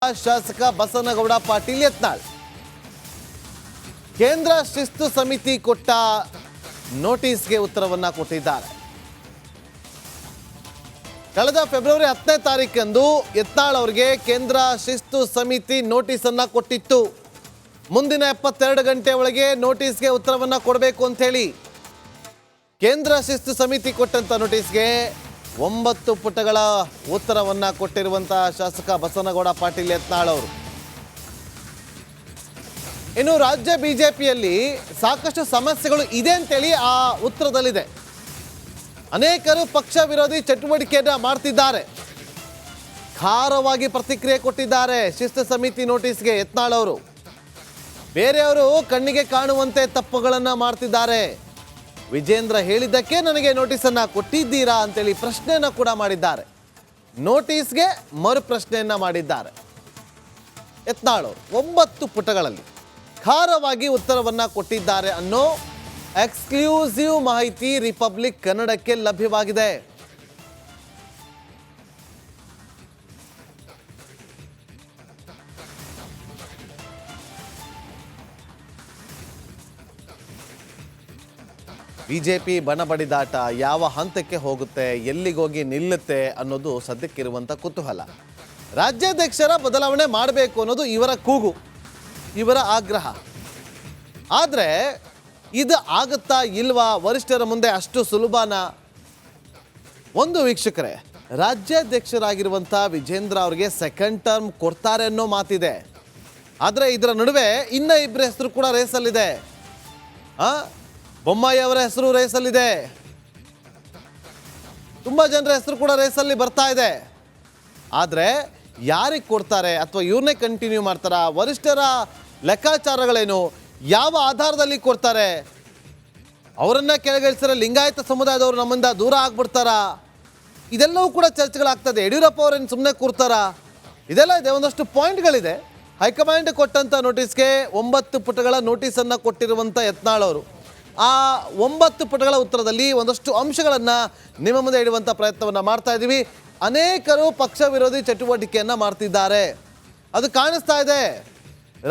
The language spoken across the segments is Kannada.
ಶಾಸಕ ಬಸನಗೌಡ ಪಾಟೀಲ್ ಯತ್ನಾಳ್ ಕೇಂದ್ರ ಶಿಸ್ತು ಸಮಿತಿ ಕೊಟ್ಟ ನೋಟಿಸ್ಗೆ ಉತ್ತರವನ್ನ ಕೊಟ್ಟಿದ್ದಾರೆ. ಕಳೆದ ಫೆಬ್ರವರಿ 10ನೇ ತಾರೀಕಂದು ಯತ್ನಾಳ್ ಅವರಿಗೆ ಕೇಂದ್ರ ಶಿಸ್ತು ಸಮಿತಿ ನೋಟಿಸ್ ಅನ್ನ ಕೊಟ್ಟಿತ್ತು. ಮುಂದಿನ 72 ಗಂಟೆ ಒಳಗೆ ನೋಟಿಸ್ಗೆ ಉತ್ತರವನ್ನ ಕೊಡಬೇಕು ಅಂತ ಹೇಳಿ ಕೇಂದ್ರ ಶಿಸ್ತು ಸಮಿತಿ ಕೊಟ್ಟಂತ ನೋಟಿಸ್ಗೆ 9 ಪುಟಗಳ ಉತ್ತರವನ್ನ ಕೊಟ್ಟಿರುವಂತಹ ಶಾಸಕ ಬಸನಗೌಡ ಪಾಟೀಲ್ ಯತ್ನಾಳ್ ಅವರು. ಇನ್ನು ರಾಜ್ಯ ಬಿಜೆಪಿಯಲ್ಲಿ ಸಾಕಷ್ಟು ಸಮಸ್ಯೆಗಳು ಇದೆ ಅಂತೇಳಿ ಆ ಉತ್ತರದಲ್ಲಿದೆ. ಅನೇಕರು ಪಕ್ಷ ವಿರೋಧಿ ಚಟುವಟಿಕೆಯನ್ನ ಮಾಡ್ತಿದ್ದಾರೆ. ಖಾರವಾಗಿ ಪ್ರತಿಕ್ರಿಯೆ ಕೊಟ್ಟಿದ್ದಾರೆ ಶಿಸ್ತು ಸಮಿತಿ ನೋಟಿಸ್ಗೆ ಯತ್ನಾಳ್ ಅವರು. ಬೇರೆಯವರು ಕಣ್ಣಿಗೆ ಕಾಣುವಂತೆ ತಪ್ಪುಗಳನ್ನು ಮಾಡ್ತಿದ್ದಾರೆ. ವಿಜೇಂದ್ರ ಹೇಳಿದ್ದಕ್ಕೆ ನನಗೆ ನೋಟಿಸನ್ನು ಕೊಟ್ಟಿದ್ದೀರಾ ಅಂತೇಳಿ ಪ್ರಶ್ನೆಯನ್ನು ಕೂಡ ಮಾಡಿದ್ದಾರೆ. ನೋಟಿಸ್ಗೆ ಮರು ಪ್ರಶ್ನೆಯನ್ನ ಮಾಡಿದ್ದಾರೆ ಯತ್ನಾಳ್ ಅವರು. 9 ಪುಟಗಳಲ್ಲಿ ಖಾರವಾಗಿ ಉತ್ತರವನ್ನ ಕೊಟ್ಟಿದ್ದಾರೆ ಅನ್ನೋ ಎಕ್ಸ್ಕ್ಲೂಸಿವ್ ಮಾಹಿತಿ ರಿಪಬ್ಲಿಕ್ ಕನ್ನಡಕ್ಕೆ ಲಭ್ಯವಾಗಿದೆ. ಬಿಜೆಪಿ ಬಣಬಡಿದಾಟ ಯಾವ ಹಂತಕ್ಕೆ ಹೋಗುತ್ತೆ, ಎಲ್ಲಿಗೋಗಿ ನಿಲ್ಲುತ್ತೆ ಅನ್ನೋದು ಸದ್ಯಕ್ಕಿರುವಂಥ ಕುತೂಹಲ. ರಾಜ್ಯಾಧ್ಯಕ್ಷರ ಬದಲಾವಣೆ ಮಾಡಬೇಕು ಅನ್ನೋದು ಇವರ ಕೂಗು, ಇವರ ಆಗ್ರಹ. ಆದರೆ ಇದು ಆಗುತ್ತಾ ಇಲ್ವಾ, ವರಿಷ್ಠರ ಮುಂದೆ ಅಷ್ಟು ಸುಲಭನ? ಒಂದು ವೀಕ್ಷಕರೇ, ರಾಜ್ಯಾಧ್ಯಕ್ಷರಾಗಿರುವಂಥ ವಿಜೇಂದ್ರ ಅವರಿಗೆ ಸೆಕೆಂಡ್ ಟರ್ಮ್ ಕೊಡ್ತಾರೆ ಅನ್ನೋ ಮಾತಿದೆ. ಆದರೆ ಇದರ ನಡುವೆ ಇನ್ನ ಇಬ್ಬರ ಹೆಸರು ಕೂಡ ರೇಸಲ್ಲಿದೆ. ಬೊಮ್ಮಾಯಿ ಅವರ ಹೆಸರು ರೇಸಲ್ಲಿದೆ, ತುಂಬ ಜನರ ಹೆಸರು ಕೂಡ ರೇಸಲ್ಲಿ ಬರ್ತಾ ಇದೆ. ಆದರೆ ಯಾರಿಗೆ ಕೊಡ್ತಾರೆ ಅಥವಾ ಇವ್ರನ್ನೇ ಕಂಟಿನ್ಯೂ ಮಾಡ್ತಾರಾ? ವರಿಷ್ಠರ ಲೆಕ್ಕಾಚಾರಗಳೇನು? ಯಾವ ಆಧಾರದಲ್ಲಿ ಕೊಡ್ತಾರೆ? ಅವರನ್ನ ಕೆಳಗಿಳಿಸಿದ್ರೆ ಲಿಂಗಾಯತ ಸಮುದಾಯದವರು ನಮ್ಮಿಂದ ದೂರ ಆಗ್ಬಿಡ್ತಾರಾ? ಇದೆಲ್ಲವೂ ಕೂಡ ಚರ್ಚೆಗಳಾಗ್ತದೆ. ಯಡಿಯೂರಪ್ಪ ಅವರೇನು ಸುಮ್ಮನೆ ಕೂರ್ತಾರಾ? ಇದೆಲ್ಲ ಇದೆ, ಒಂದಷ್ಟು ಪಾಯಿಂಟ್ಗಳಿದೆ. ಹೈಕಮಾಂಡ್ ಕೊಟ್ಟಂಥ ನೋಟಿಸ್ಗೆ 9 ಪುಟಗಳ ನೋಟಿಸನ್ನು ಕೊಟ್ಟಿರುವಂಥ ಯತ್ನಾಳ್ ಅವರು ಆ 9 ಪುಟಗಳ ಉತ್ತರದಲ್ಲಿ ಒಂದಷ್ಟು ಅಂಶಗಳನ್ನು ನಿಮ್ಮ ಮುಂದೆ ಇಡುವಂಥ ಪ್ರಯತ್ನವನ್ನು ಮಾಡ್ತಾ ಇದ್ದೀವಿ. ಅನೇಕರು ಪಕ್ಷ ವಿರೋಧಿ ಚಟುವಟಿಕೆಯನ್ನು ಮಾಡ್ತಿದ್ದಾರೆ, ಅದು ಕಾಣಿಸ್ತಾ ಇದೆ.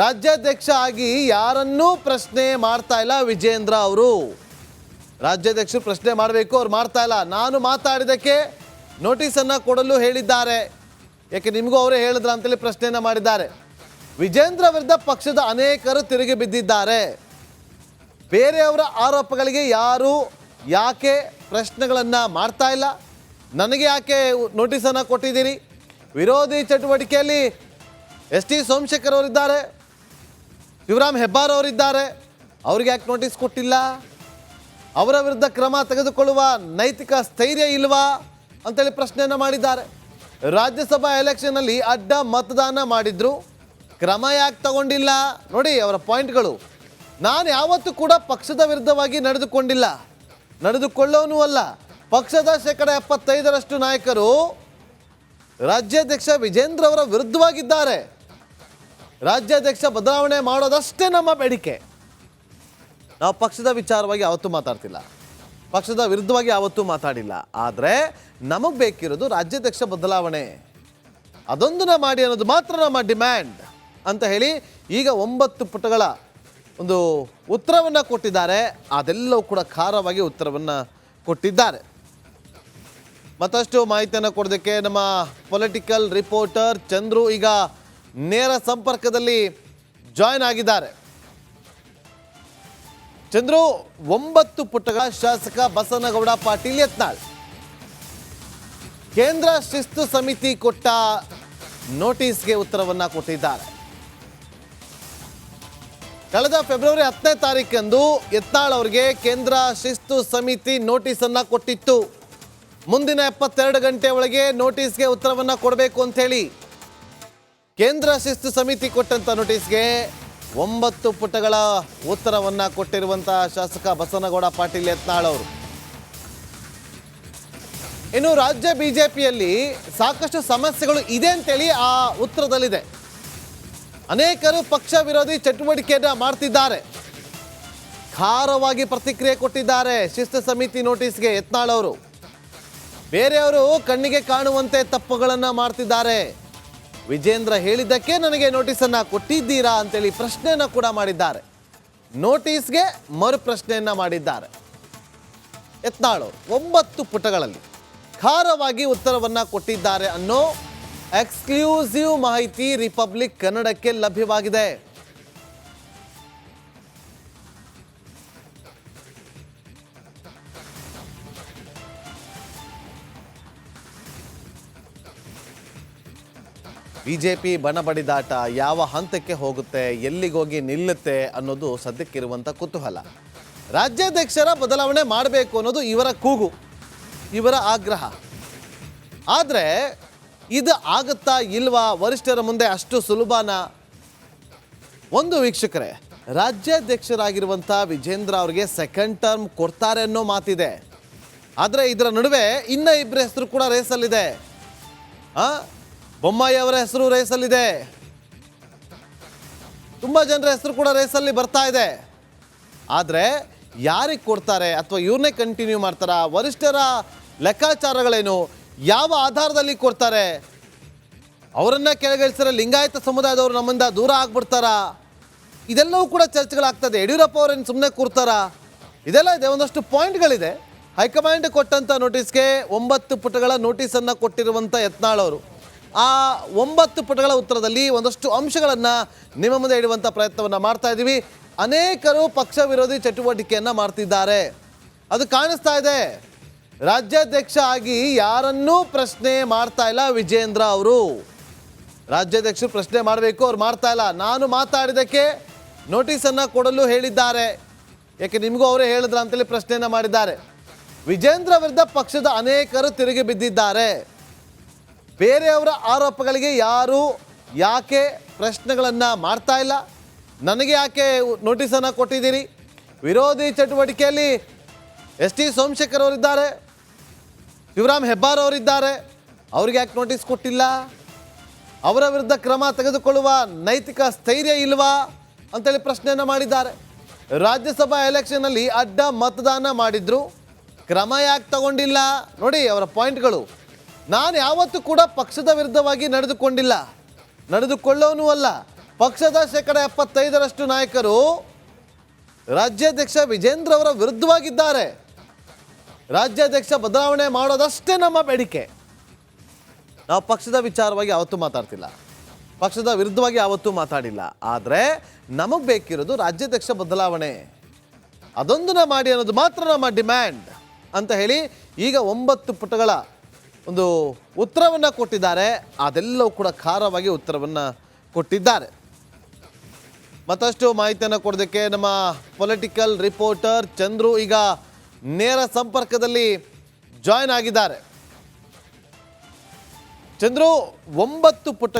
ರಾಜ್ಯಾಧ್ಯಕ್ಷ ಆಗಿ ಯಾರನ್ನೂ ಪ್ರಶ್ನೆ ಮಾಡ್ತಾ ಇಲ್ಲ ವಿಜೇಂದ್ರ ಅವರು. ರಾಜ್ಯಾಧ್ಯಕ್ಷರು ಪ್ರಶ್ನೆ ಮಾಡಬೇಕು, ಅವ್ರು ಮಾಡ್ತಾ ಇಲ್ಲ. ನಾನು ಮಾತಾಡಿದ್ದಕ್ಕೆ ನೋಟಿಸನ್ನು ಕೊಡಲು ಹೇಳಿದ್ದಾರೆ, ಯಾಕೆ ನಿಮಗೂ ಅವರೇ ಹೇಳಿದ್ರ ಅಂತೇಳಿ ಪ್ರಶ್ನೆಯನ್ನು ಮಾಡಿದ್ದಾರೆ. ವಿಜೇಂದ್ರ ವಿರುದ್ಧ ಪಕ್ಷದ ಅನೇಕರು ತಿರುಗಿ ಬಿದ್ದಿದ್ದಾರೆ. ಬೇರೆಯವರ ಆರೋಪಗಳಿಗೆ ಯಾರು ಯಾಕೆ ಪ್ರಶ್ನೆಗಳನ್ನು ಮಾಡ್ತಾ ಇಲ್ಲ? ನನಗೆ ಯಾಕೆ ನೋಟಿಸನ್ನು ಕೊಟ್ಟಿದ್ದೀರಿ? ವಿರೋಧಿ ಚಟುವಟಿಕೆಯಲ್ಲಿ ಎಸ್ ಟಿ ಸೋಮಶೇಖರ್ ಅವರಿದ್ದಾರೆ, ಶಿವರಾಮ್ ಹೆಬ್ಬಾರ್ ಅವರಿದ್ದಾರೆ, ಅವ್ರಿಗೆ ಯಾಕೆ ನೋಟಿಸ್ ಕೊಟ್ಟಿಲ್ಲ? ಅವರ ವಿರುದ್ಧ ಕ್ರಮ ತೆಗೆದುಕೊಳ್ಳುವ ನೈತಿಕ ಸ್ಥೈರ್ಯ ಇಲ್ವಾ ಅಂತೇಳಿ ಪ್ರಶ್ನೆಯನ್ನು ಮಾಡಿದ್ದಾರೆ. ರಾಜ್ಯಸಭಾ ಎಲೆಕ್ಷನ್ನಲ್ಲಿ ಅಡ್ಡ ಮತದಾನ ಮಾಡಿದ್ರು, ಕ್ರಮ ಯಾಕೆ ತಗೊಂಡಿಲ್ಲ? ನೋಡಿ ಅವರ ಪಾಯಿಂಟ್ಗಳು. ನಾನು ಯಾವತ್ತೂ ಕೂಡ ಪಕ್ಷದ ವಿರುದ್ಧವಾಗಿ ನಡೆದುಕೊಂಡಿಲ್ಲ, ನಡೆದುಕೊಳ್ಳೋನೂ ಅಲ್ಲ. ಪಕ್ಷದ 75% ನಾಯಕರು ರಾಜ್ಯಾಧ್ಯಕ್ಷ ವಿಜೇಂದ್ರ ಅವರ ವಿರುದ್ಧವಾಗಿದ್ದಾರೆ. ರಾಜ್ಯಾಧ್ಯಕ್ಷ ಬದಲಾವಣೆ ಮಾಡೋದಷ್ಟೇ ನಮ್ಮ ಬೇಡಿಕೆ. ನಾವು ಪಕ್ಷದ ವಿಚಾರವಾಗಿ ಯಾವತ್ತೂ ಮಾತಾಡ್ತಿಲ್ಲ, ಪಕ್ಷದ ವಿರುದ್ಧವಾಗಿ ಯಾವತ್ತೂ ಮಾತಾಡಿಲ್ಲ. ಆದರೆ ನಮಗೆ ಬೇಕಿರೋದು ರಾಜ್ಯಾಧ್ಯಕ್ಷ ಬದಲಾವಣೆ, ಅದೊಂದನ್ನ ಮಾಡಿ ಅನ್ನೋದು ಮಾತ್ರ ನಮ್ಮ ಡಿಮ್ಯಾಂಡ್ ಅಂತ ಹೇಳಿ ಈಗ 9 ಪುಟಗಳ ಒಂದು ಉತ್ತರವನ್ನು ಕೊಟ್ಟಿದ್ದಾರೆ. ಅದೆಲ್ಲವೂ ಕೂಡ ಖಾರವಾಗಿ ಉತ್ತರವನ್ನು ಕೊಟ್ಟಿದ್ದಾರೆ. ಮತ್ತಷ್ಟು ಮಾಹಿತಿಯನ್ನು ಕೊಡೋದಕ್ಕೆ ನಮ್ಮ ಪೊಲಿಟಿಕಲ್ ರಿಪೋರ್ಟರ್ ಚಂದ್ರು ಈಗ ನೇರ ಸಂಪರ್ಕದಲ್ಲಿ ಜಾಯ್ನ್ ಆಗಿದ್ದಾರೆ. ಚಂದ್ರು, 9 ಪುಟಗಳ ಶಾಸಕ ಬಸನಗೌಡ ಪಾಟೀಲ್ ಯತ್ನಾಳ್ ಕೇಂದ್ರ ಶಿಸ್ತು ಸಮಿತಿ ಕೊಟ್ಟ ನೋಟಿಸ್ಗೆ ಉತ್ತರವನ್ನು ಕೊಟ್ಟಿದ್ದಾರೆ. ಕಳೆದ ಫೆಬ್ರವರಿ 10ನೇ ತಾರೀಕಂದು ಯತ್ನಾಳ್ ಅವರಿಗೆ ಕೇಂದ್ರ ಶಿಸ್ತು ಸಮಿತಿ ನೋಟಿಸನ್ನು ಕೊಟ್ಟಿತ್ತು. ಮುಂದಿನ 72 ಗಂಟೆ ಒಳಗೆ ನೋಟಿಸ್ಗೆ ಉತ್ತರವನ್ನು ಕೊಡಬೇಕು ಅಂತ ಹೇಳಿ ಕೇಂದ್ರ ಶಿಸ್ತು ಸಮಿತಿ ಕೊಟ್ಟಂತ ನೋಟಿಸ್ಗೆ 9 ಪುಟಗಳ ಉತ್ತರವನ್ನು ಕೊಟ್ಟಿರುವಂತಹ ಶಾಸಕ ಬಸನಗೌಡ ಪಾಟೀಲ್ ಯತ್ನಾಳ್ ಅವರು. ಇನ್ನು ರಾಜ್ಯ ಬಿಜೆಪಿಯಲ್ಲಿ ಸಾಕಷ್ಟು ಸಮಸ್ಯೆಗಳು ಇದೆ ಅಂತೇಳಿ ಆ ಉತ್ತರದಲ್ಲಿದೆ. ಅನೇಕರು ಪಕ್ಷ ವಿರೋಧಿ ಚಟುವಟಿಕೆಯನ್ನ ಮಾಡ್ತಿದ್ದಾರೆ. ಖಾರವಾಗಿ ಪ್ರತಿಕ್ರಿಯೆ ಕೊಟ್ಟಿದ್ದಾರೆ ಶಿಸ್ತು ಸಮಿತಿ ನೋಟಿಸ್ಗೆ ಯತ್ನಾಳ್ ಅವರು. ಬೇರೆಯವರು ಕಣ್ಣಿಗೆ ಕಾಣುವಂತೆ ತಪ್ಪುಗಳನ್ನು ಮಾಡ್ತಿದ್ದಾರೆ. ವಿಜೇಂದ್ರ ಹೇಳಿದ್ದಕ್ಕೆ ನನಗೆ ನೋಟಿಸನ್ನು ಕೊಟ್ಟಿದ್ದೀರಾ ಅಂತೇಳಿ ಪ್ರಶ್ನೆಯನ್ನು ಕೂಡ ಮಾಡಿದ್ದಾರೆ. ನೋಟಿಸ್ಗೆ ಮರು ಪ್ರಶ್ನೆಯನ್ನು ಮಾಡಿದ್ದಾರೆ. ಯತ್ನಾಳ್ 9 ಪುಟಗಳಲ್ಲಿ ಖಾರವಾಗಿ ಉತ್ತರವನ್ನು ಕೊಟ್ಟಿದ್ದಾರೆ ಅನ್ನೋ ಎಕ್ಸ್ಕ್ಲೂಸಿವ್ ಮಾಹಿತಿ ರಿಪಬ್ಲಿಕ್ ಕನ್ನಡಕ್ಕೆ ಲಭ್ಯವಾಗಿದೆ. ಬಿಜೆಪಿ ಬಣಬಡಿದಾಟ ಯಾವ ಹಂತಕ್ಕೆ ಹೋಗುತ್ತೆ, ಎಲ್ಲಿಗೋಗಿ ನಿಲ್ಲುತ್ತೆ ಅನ್ನೋದು ಸದ್ಯಕ್ಕಿರುವಂಥ ಕುತೂಹಲ. ರಾಜ್ಯಾಧ್ಯಕ್ಷರ ಬದಲಾವಣೆ ಮಾಡಬೇಕು ಅನ್ನೋದು ಇವರ ಕೂಗು, ಇವರ ಆಗ್ರಹ. ಆದರೆ ಇದು ಆಗುತ್ತಾ ಇಲ್ವಾ, ವರಿಷ್ಠರ ಮುಂದೆ ಅಷ್ಟು ಸುಲಭನ? ಒಂದು ವೀಕ್ಷಕರೇ, ರಾಜ್ಯಾಧ್ಯಕ್ಷರಾಗಿರುವಂಥ ವಿಜೇಂದ್ರ ಅವರಿಗೆ ಸೆಕೆಂಡ್ ಟರ್ಮ್ ಕೊಡ್ತಾರೆ ಅನ್ನೋ ಮಾತಿದೆ. ಆದರೆ ಇದರ ನಡುವೆ ಇನ್ನ ಇಬ್ಬರ ಹೆಸರು ಕೂಡ ರೇಸಲ್ಲಿದೆ. ಬೊಮ್ಮಾಯಿ ಅವರ ಹೆಸರು ರೇಸಲ್ಲಿದೆ, ತುಂಬ ಜನರ ಹೆಸರು ಕೂಡ ರೇಸಲ್ಲಿ ಬರ್ತಾ ಇದೆ. ಆದರೆ ಯಾರಿಗೆ ಕೊಡ್ತಾರೆ ಅಥವಾ ಇವ್ರನ್ನೇ ಕಂಟಿನ್ಯೂ ಮಾಡ್ತಾರಾ, ವರಿಷ್ಠರ ಲೆಕ್ಕಾಚಾರಗಳೇನು, ಯಾವ ಆಧಾರದಲ್ಲಿ ಕೊಡ್ತಾರೆ, ಅವರನ್ನ ಕೆಳಗಿಳಿಸಿದ್ರೆ ಲಿಂಗಾಯತ ಸಮುದಾಯದವರು ನಮ್ಮಿಂದ ದೂರ ಆಗ್ಬಿಡ್ತಾರಾ, ಇದೆಲ್ಲವೂ ಕೂಡ ಚರ್ಚೆಗಳಾಗ್ತದೆ. ಯಡಿಯೂರಪ್ಪ ಅವರೇನು ಸುಮ್ಮನೆ ಕೂರ್ತಾರಾ, ಇದೆಲ್ಲ ಇದೆ. ಒಂದಷ್ಟು ಪಾಯಿಂಟ್ಗಳಿದೆ. ಹೈಕಮಾಂಡ್ ಕೊಟ್ಟಂಥ ನೋಟಿಸ್ಗೆ 9 ಪುಟಗಳ ನೋಟಿಸನ್ನು ಕೊಟ್ಟಿರುವಂಥ ಯತ್ನಾಳ್ ಅವರು ಆ 9 ಪುಟಗಳ ಉತ್ತರದಲ್ಲಿ ಒಂದಷ್ಟು ಅಂಶಗಳನ್ನು ನಿಮ್ಮ ಮುಂದೆ ಇಡುವಂಥ ಪ್ರಯತ್ನವನ್ನು ಮಾಡ್ತಾ ಇದ್ದೀವಿ. ಅನೇಕರು ಪಕ್ಷ ವಿರೋಧಿ ಚಟುವಟಿಕೆಯನ್ನು ಮಾಡ್ತಿದ್ದಾರೆ, ಅದು ಕಾಣಿಸ್ತಾ ಇದೆ. ರಾಜ್ಯಾಧ್ಯಕ್ಷ ಆಗಿ ಯಾರನ್ನೂ ಪ್ರಶ್ನೆ ಮಾಡ್ತಾ ಇಲ್ಲ ವಿಜೇಂದ್ರ ಅವರು. ರಾಜ್ಯಾಧ್ಯಕ್ಷರು ಪ್ರಶ್ನೆ ಮಾಡಬೇಕು, ಅವ್ರು ಮಾಡ್ತಾ ಇಲ್ಲ. ನಾನು ಮಾತಾಡಿದ್ದಕ್ಕೆ ನೋಟಿಸನ್ನು ಕೊಡಲು ಹೇಳಿದ್ದಾರೆ, ಯಾಕೆ ನಿಮಗೂ ಅವರೇ ಹೇಳಿದ್ರ ಅಂತೇಳಿ ಪ್ರಶ್ನೆಯನ್ನು ಮಾಡಿದ್ದಾರೆ. ವಿಜೇಂದ್ರ ವಿರುದ್ಧ ಪಕ್ಷದ ಅನೇಕರು ತಿರುಗಿ ಬಿದ್ದಿದ್ದಾರೆ. ಬೇರೆಯವರ ಆರೋಪಗಳಿಗೆ ಯಾರು ಯಾಕೆ ಪ್ರಶ್ನೆಗಳನ್ನು ಮಾಡ್ತಾ ಇಲ್ಲ, ನನಗೆ ಯಾಕೆ ನೋಟಿಸನ್ನು ಕೊಟ್ಟಿದ್ದೀರಿ, ವಿರೋಧಿ ಚಟುವಟಿಕೆಯಲ್ಲಿ ಎಸ್ ಟಿ ಸೋಮಶೇಖರ್ ಅವರಿದ್ದಾರೆ, ಶಿವರಾಮ್ ಹೆಬ್ಬಾರ್ ಅವರಿದ್ದಾರೆ, ಅವ್ರಿಗೆ ಯಾಕೆ ನೋಟಿಸ್ ಕೊಟ್ಟಿಲ್ಲ, ಅವರ ವಿರುದ್ಧ ಕ್ರಮ ತೆಗೆದುಕೊಳ್ಳುವ ನೈತಿಕ ಸ್ಥೈರ್ಯ ಇಲ್ವಾ ಅಂತೇಳಿ ಪ್ರಶ್ನೆಯನ್ನು ಮಾಡಿದ್ದಾರೆ. ರಾಜ್ಯಸಭಾ ಎಲೆಕ್ಷನ್ನಲ್ಲಿ ಅಡ್ಡ ಮತದಾನ ಮಾಡಿದ್ರು, ಕ್ರಮ ಯಾಕೆ ತಗೊಂಡಿಲ್ಲ? ನೋಡಿ ಅವರ ಪಾಯಿಂಟ್ಗಳು. ನಾನು ಯಾವತ್ತೂ ಕೂಡ ಪಕ್ಷದ ವಿರುದ್ಧವಾಗಿ ನಡೆದುಕೊಂಡಿಲ್ಲ, ನಡೆದುಕೊಳ್ಳೋನೂ ಅಲ್ಲ. ಪಕ್ಷದ 75% ನಾಯಕರು ರಾಜ್ಯಾಧ್ಯಕ್ಷ ವಿಜೇಂದ್ರ ಅವರ ವಿರುದ್ಧವಾಗಿದ್ದಾರೆ. ರಾಜ್ಯಾಧ್ಯಕ್ಷ ಬದಲಾವಣೆ ಮಾಡೋದಷ್ಟೇ ನಮ್ಮ ಬೇಡಿಕೆ. ನಾವು ಪಕ್ಷದ ವಿಚಾರವಾಗಿ ಯಾವತ್ತೂ ಮಾತಾಡ್ತಿಲ್ಲ, ಪಕ್ಷದ ವಿರುದ್ಧವಾಗಿ ಯಾವತ್ತೂ ಮಾತಾಡಿಲ್ಲ. ಆದರೆ ನಮಗೆ ಬೇಕಿರೋದು ರಾಜ್ಯಾಧ್ಯಕ್ಷ ಬದಲಾವಣೆ, ಅದೊಂದನ್ನ ಮಾಡಿ ಅನ್ನೋದು ಮಾತ್ರ ನಮ್ಮ ಡಿಮ್ಯಾಂಡ್ ಅಂತ ಹೇಳಿ ಈಗ 9 ಪುಟಗಳ ಒಂದು ಉತ್ತರವನ್ನು ಕೊಟ್ಟಿದ್ದಾರೆ. ಅದೆಲ್ಲವೂ ಕೂಡ ಖಾರವಾಗಿ ಉತ್ತರವನ್ನು ಕೊಟ್ಟಿದ್ದಾರೆ. ಮತ್ತಷ್ಟು ಮಾಹಿತಿಯನ್ನು ಕೊಡೋದಕ್ಕೆ ನಮ್ಮ ಪೊಲಿಟಿಕಲ್ ರಿಪೋರ್ಟರ್ ಚಂದ್ರು ಈಗ ನೇರ ಸಂಪರ್ಕದಲ್ಲಿ ಜಾಯ್ನ್ ಆಗಿದ್ದಾರೆ. ಚಂದ್ರು, 9 ಪುಟ